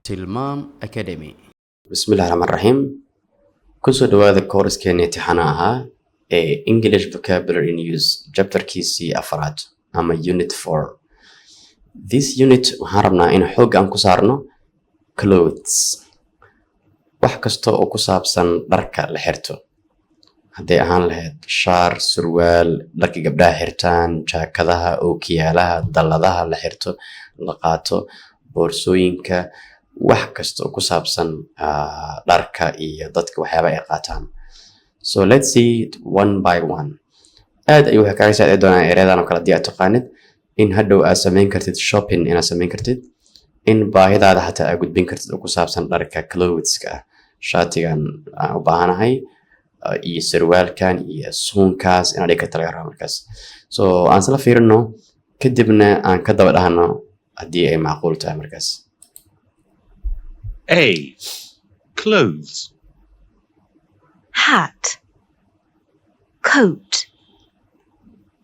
tilmaam academy. bismillahi raxmaan raxiim kusoo dhawaada koorskeena imtixaana ahaa ee English Vocabulary in Use chapterkiisii afraad ama unit 4. This unit waxaan rabnaa in xoog aan ku saarno clothes, wax kasta oo ku saabsan dharka la xirto, hadday ahaan lahayd shaar, surwaal, dharka gabdhaha xirtaan, jaakadaha, ookiyaalaha, dalladaha la xirto, la qaato, boorsooyinka, wax kasta oo ku saabsan dharka iyo dadka waxyaaba ay qaataan. So let's see it one by one. aad ayuu waxay kaaga saaciday doonaa ereyadan oo kale haddii aad taqaanid in hadhow aad samayn kartid shopping, inaad samayn kartid in baahidaada xataa aad gudbin kartid oo ku saabsan dharka clotheska ah. Shaatigan aan u baahanahay iyo sarwaalkan iyo suunkaas inaad dhigi karta laga rabo markaas. So aan isla fiirino kadibna aan ka daba dhahno haddii ay macquul tahay markaas. A. Clothes. Hat, coat,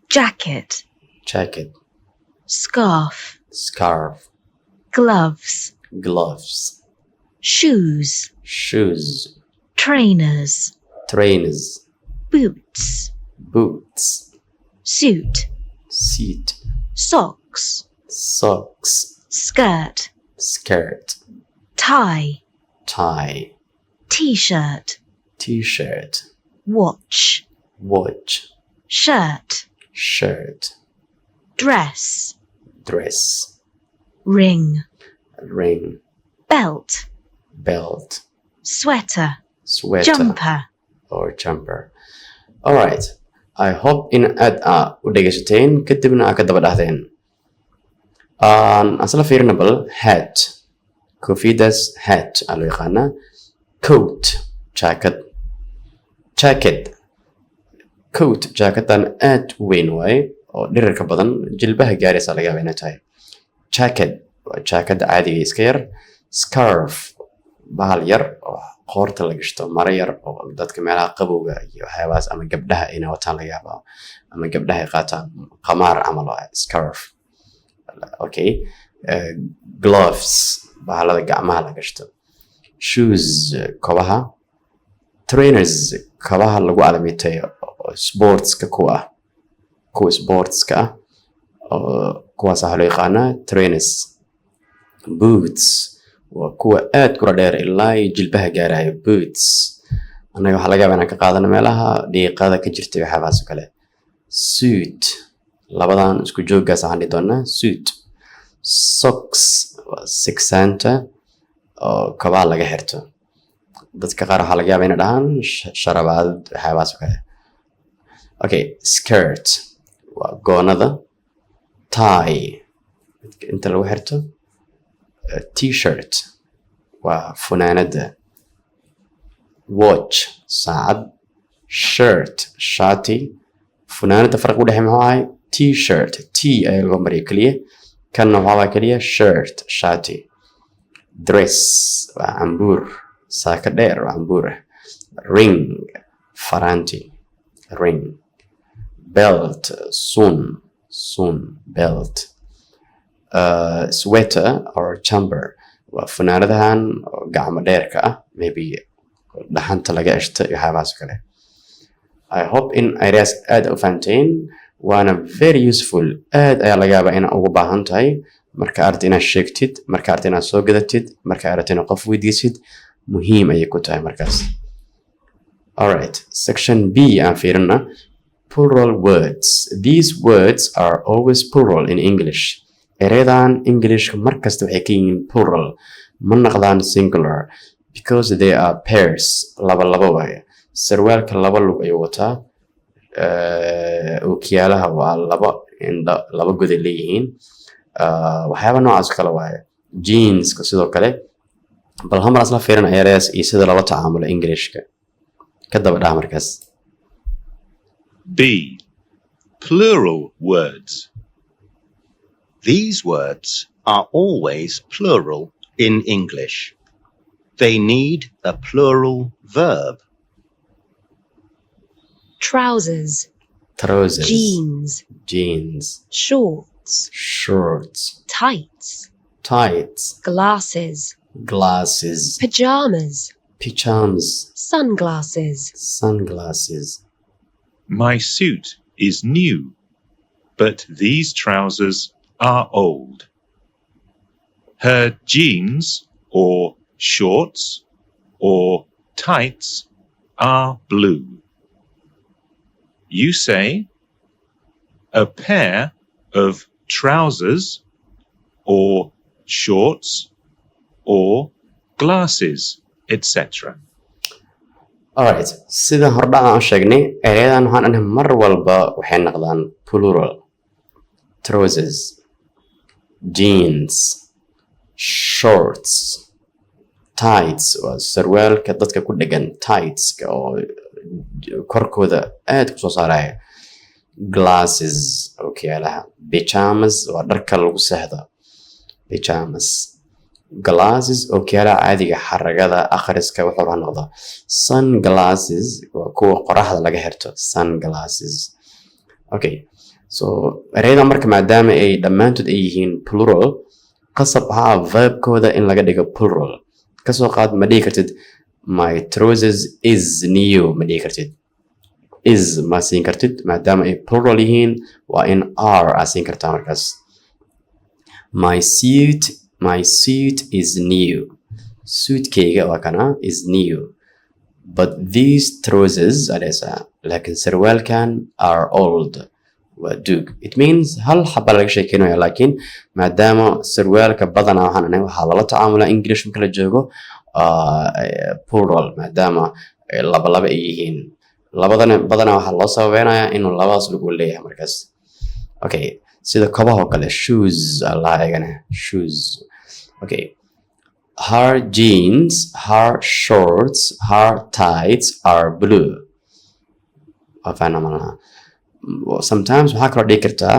jacket, Jacket, scarf, scarf, gloves, gloves, shoes, shoes, trainers, trainers, boots, boots, suit, suit, socks, socks, skirt, skirt, tie, tie, t-shirt, t-shirt, watch, watch, shirt, shirt, dress, dress, ring, ring, belt, belt, sweater, sweater, jumper. or jumper. All right. I hope in aad u dhegeysateen kadibna aad ka daba dhahdeen. Asla fiirinable hat, kofidas hat aa loo yaqaanaa. Coat, jacket, jacket, coat, jacketan aad u weyn waaye oo dhirirka badan jilbaha gaaraysa laga yaabaa inay tahay. Jacket waa jaakada caadiga iska yar. Scarf, bahal yar oo qoorta la gashto, maro yar oo dadka meelaha qabowga iyo waxyaabahaas ama gabdhaha inay wataan laga yaabaa ama gabdhaha ay qaataan qamaar camal oo scarf. Okay. Gloves, bahalada gacmaha la gashto. Shoes, kabaha. Trainers, kabaha lagu alamiteeyo sportska kuwa sportska kuwaas waxaa loo yaqaanaa trainers. Boots waa kuwa aad kula dheer ilaa jilbaha gaarayo. Boots anaga waxaa laga yaabaa inaan ka qaadano meelaha dhiiqada ka jirta waxyaabahaas oo kale. Suit, labadan isku jooggaas waxaan dhihi doonaa suit. Socks waa sigsaanta oo kabaha laga xirto. Dadka qaar waxaa laga yaabaa inay dhahaan sharabaad waxyaabahaas oo kale. Okay, skirt waa goonada. Tie inta lagu xirto. T-shirt waa funaanada. Watch saacad. Shirt shaati. Funaanada farq u dhexeeya maxaa ahay T-shirt, T ayaa lagu mariyo kaliya, kanna waxaa waa kaliya shirt shaati. Dress waa cambuur, saaka dheer waa cambuur. Ring faraanti, ring. Belt sun belt. Sweater or jumper waa funaanadahan gacmo dheerka ah, maybe dhaxanta laga eshto iyo waxyaabahaas kale. I hope in areas aad u fahanteen waana very useful. aad ayaa laga yaabaa inaad ugu baahan tahay marka aad inaad sheegtid, marka aad inaad soo gadatid, marka aad inaad qof weydiisid, muhiim ayay ku tahay markaas. All right, section B aan fiirina. Plural words. These words are always plural in English. Ereyadan Englishka markasta waxay ka yihiin plural, ma naqdaan singular because they are pairs. laba waaye. Sarwaalka laba lug ayuu wataa. Ookiyaalaha waa laba god ay leeyihiin. Waxyaaba noocaas kale waaye. Jeanska sidoo kale. bal hamar asla fiirin ereyas iyo sida lala tacaamulo Englishka ka daba dhaha markaas. B. Plural words. These words are always plural in English. They need a plural verb. Trousers, Trousers, jeans, shorts, tights, tights, glasses, glasses, pajamas, pajamas, sunglasses, sunglasses. My suit is new, but these trousers are old. Her jeans or shorts or tights are blue. You say a pair of trousers or shorts or glasses, etc. Alright, sida hordhac aan u sheegnay, erayadan waxaan dhahnay mar walba waxay noqdaan plural. Trousers, jeans, shorts, tights waa sarwaalka dadka ku dhegan tightska oo korkooda aad ku soo saaraya. Glasses ookiyaalaha. Pajamas waa dharka lagu seexdo. Pajamas. Glasses ookiyaalaha caadiga xaragada akhriska wuxuu la noqdaa. Sunglasses waa kuwa qoraxda laga xirto. Sunglasses. Okay. So erayada marka maadaama ay dhammaantood ay yihiin plural, qasab waxaa verbkooda in laga dhigo plural. Kasoo qaad ma dhihi kartid my trousers is new ma dhihi kartid. Is ma siin kartid maadaama ay plural yihiin waa in are aa siin kartaa markaas. My suit is new. Suitkayga waa kana is new. But these trousers adaysa laakiin sarwaalkan are old. waa duug. It means hal xaba laga sheekeynaya laakiin maadaama sarwaalka badanaa waxaan anahay waxaa lala tacaamulaa English marka la joogo plural maadaama laba ay yihiin. Labadana badanaa waxaa loo sababeynayaa inuu labadaas lagu leeyahay markaas. Okay, sida kabaha oo kale shoes Allah eegana shoes. Okay. Her jeans, her shorts, her tights are blue. Sometimes waxaa kaloo dhihi kartaa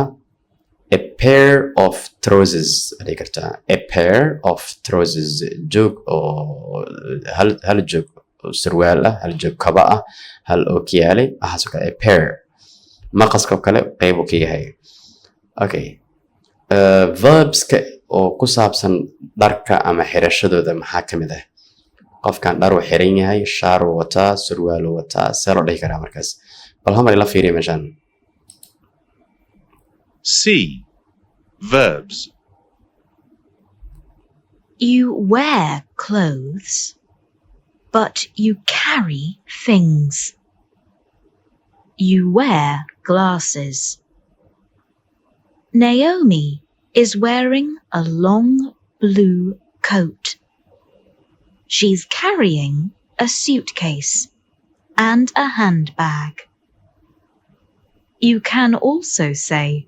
a pair of trousers dhihi kartaa. A pair of trousers joog oo hal joog sarwaal ah, hal joog kaba ah, hal ookiyaale waxaas oo kale a pair. Maqaska oo kale qayb uu ka yahay. Okay. Verbska oo ku saabsan dharka ama xirashadooda maxaa ka mid ah? Qofkan dhar uu xiran yahay, shaar uu wataa, sarwaal uu wataa, see loo dhihi karaa markaas. Bal hamar ila fiiriya meeshaan. C. Verbs. You wear clothes, but you carry things. You wear glasses. Naomi is wearing a long blue coat. She's carrying a suitcase and a handbag. You can also say,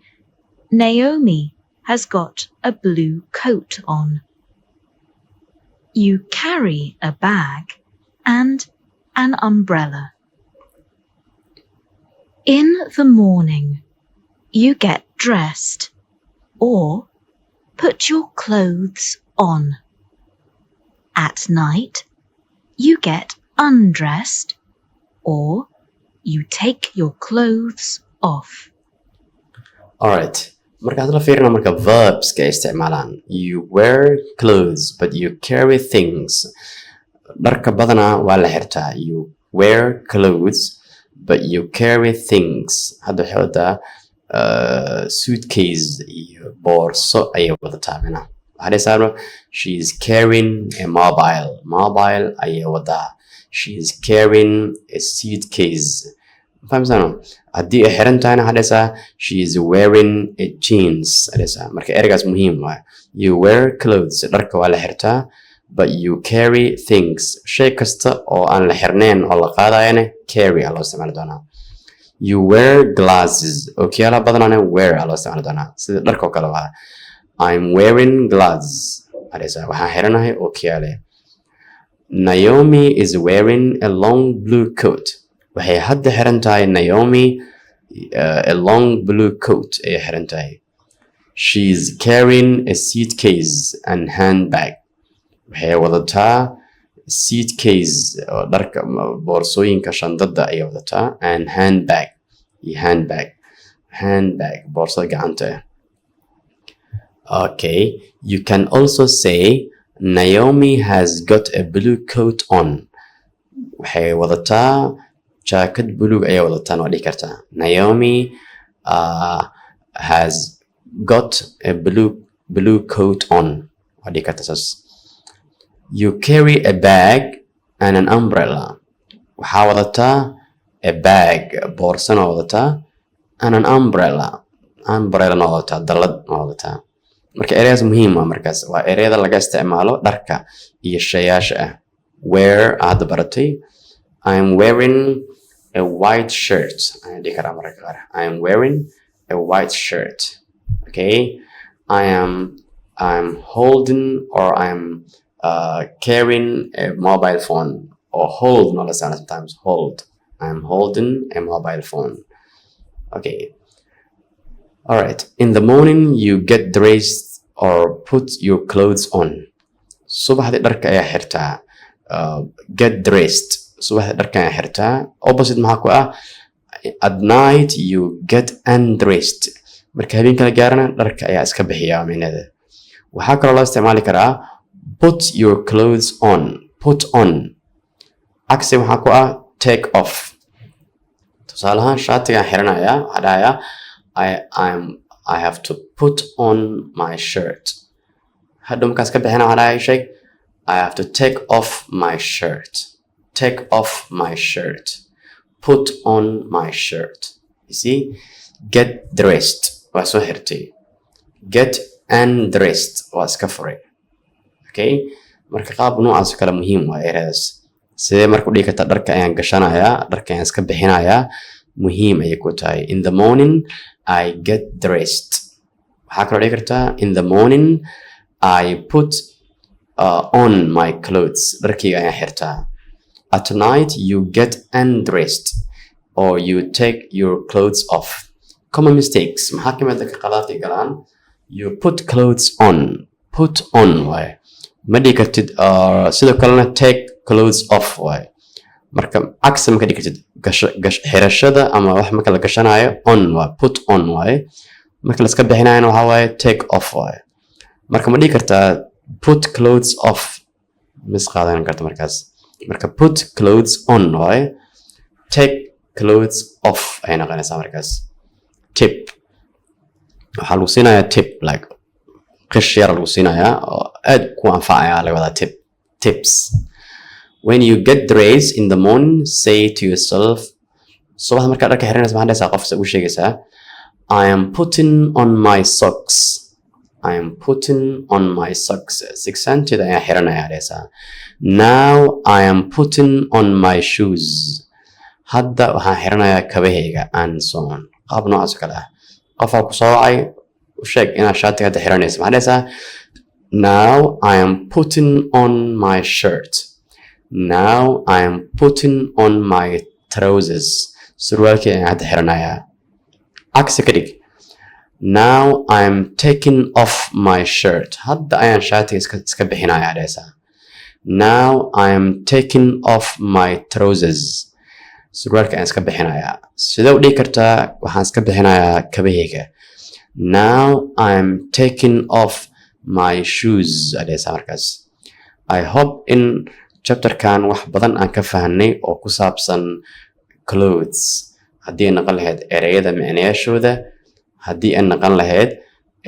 Naomi has got a blue coat on. You carry a bag and an umbrella. In the morning, you get dressed or put your clothes on. At night, you get undressed or you take your clothes off. Alright. Markaad la fiirina marka verbska ay isticmaalaan. You wear clothes but you carry things. Dharka badanaa waa la xirtaa. You wear clothes but you carry things. Hadda waxay wadaa suitcase iyo boorso ayay wadataa mina. Waxaa saaro she is carrying a mobile. Mobile ayay wadaa. She is carrying a suitcase. Fahamsano? Haddii ay xiran tahayna waxaa dhahaysaa she is wearing a jeans. Dhahaysaa marka ereygaas muhiim waa. You wear clothes dharka waa la xirtaa but you carry things. Shay kasta oo aan la xirnayn oo la qaadayana carry aa loo isticmaali doonaa. You wear glasses. Ookiyaala badanaana wear aa loo isticmaali doonaa. Sida dharka oo kale waa. I'm wearing glasses. Dhahaysaa waxaan xiranahay ookiyaale. Naomi is wearing a long blue coat. Waxay hadda xiran tahay Naomi a long blue coat ayay xiran tahay. She's carrying a suitcase and handbag. Waxay wadataa suitcase oo dharka boorsooyinka shandada ayay wadataa and handbag iyo handbag boorsada gacanta. Okay, you can also say Naomi has got a blue coat on. waxay wadataa jaakad buluug ayay wadataan waa dhihi kartaa. Naomi has got a blue coat on. waa dhihi kartaa saas. You carry a bag and an umbrella. waxaa wadataa a bag boorsana wadataa and an umbrella na wadataa dallad na wadataa. marka ereyadaas muhiim ah markaas waa ereyada laga isticmaalo dharka iyo shayaasha ah. Wear hadda baratay. I'm wearing a white shirt. I'm wearing a white shirt. Okay. I'm holding or I'm carrying a mobile phone. Or hold, not sometimes hold. I'm holding a mobile phone. Okay. All right. In the morning, you get dressed or put your clothes on. Subaxdii dharka ayaa xirtaa. Get dressed. Subaxdii dharka ayaa xirtaa. Opposite maxaa ku ah? At night, you get undressed. Marka habeenka la gaarana dharka ayaa iska bixiyaa micnaheeda. waxaa kaloo loo isticmaali karaa put your clothes on. Put on. Cagsi maxaa ku ah? Take off. tusaale ahaan shaatigaan xiranayaa waxaa dhahayaa I have to put on my shirt. hadhow markaas ka bixina waxaa dhahayaa sheeg I have to take off my shirt. Take off my shirt. Put on my shirt. You see? Get dressed. waa soo xirtay. Get undressed. waa iska furay. Okay? marka qaab noocaas kale muhiim waa ereyadaas. sidee marka u dhigi kartaa dharka ayaan gashanayaa, dharka ayaan iska bixinayaa, muhiim ayay ku tahay. In the morning I get dressed. waxaa kaloo dhigi kartaa in the morning I put on my clothes. dharkayga ayaan xirtaa. At night you get undressed or you take your clothes off. Common mistakes. maxaa kamid ah qaladaadka galaan? You put clothes on. Put on waay. ma dhigi kartid sidoo kalena take clothes off waay. marka cagsi ma ka dhigi kartid xirashada ama wax marka la gashanayo on waa put on waay. marka la iska bixinayana waxaa waaye take off waay. marka ma dhigi kartaa put clothes off. mis qaadan karta markaas. marka put clothes on waay. take clothes off ay noqonaysaa markaas. tip. waxaa lagu siinayaa tip like qish yar lagu siinayaa oo aad ku anfacaya laga wadaa tip. Tips. When you get dressed in the morning, say to yourself, subax markaa dharka xiranaysa maxaa dhahaysaa qofsa u sheegaysaa I am putting on my socks. I am putting on my socks. Sigsaanteeda ayaan xiranayaa dhahaysaa. Now I am putting on my shoes. hadda waxaan xiranayaa kabahayga and so on. qaab noocaas kale ah. qofaa ku soo wacay u sheeg inaad shaatiga hadda xiranaysa maxaa dhahaysaa Now I am putting on my shirt. Now I am putting on my trousers. surwaalkii ayaan hadda xiranayaa. cagsi ka dhig. Now I am taking off my shirt. hadda ayaan shaatiga iska bixinayaa dhahaysaa. Now I am taking off my trousers. surwaalka ayaan iska bixinayaa. sidee u dhigi kartaa waxaan iska bixinayaa kabahayga. Now I am taking off my shoes. adhaysaa markaas. I hope in chapterkan wax badan aan ka fahanay oo ku saabsan clothes. haddii ay noqon lahayd ereyada micnayaashooda, haddii ay noqon lahayd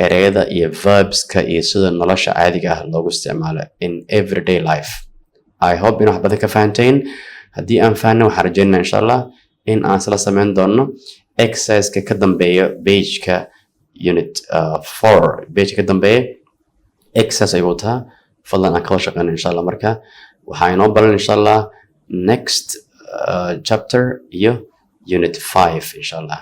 ereyada iyo verbska iyo sida nolosha caadiga ah loogu isticmaalo in everyday life. I hope in wax badan ka fahanteen. haddii aan fahanay waxaan rajeynaa insha allah in aan isla sameyn doono exerciseka ka dambeeya pageka unit 4 pageka ka dambeeya exercise ay wataa. fadlan aan kala shaqeyno insha allah. marka waxaa inoo baran insha allah next chapter iyo unit 5 insha allah.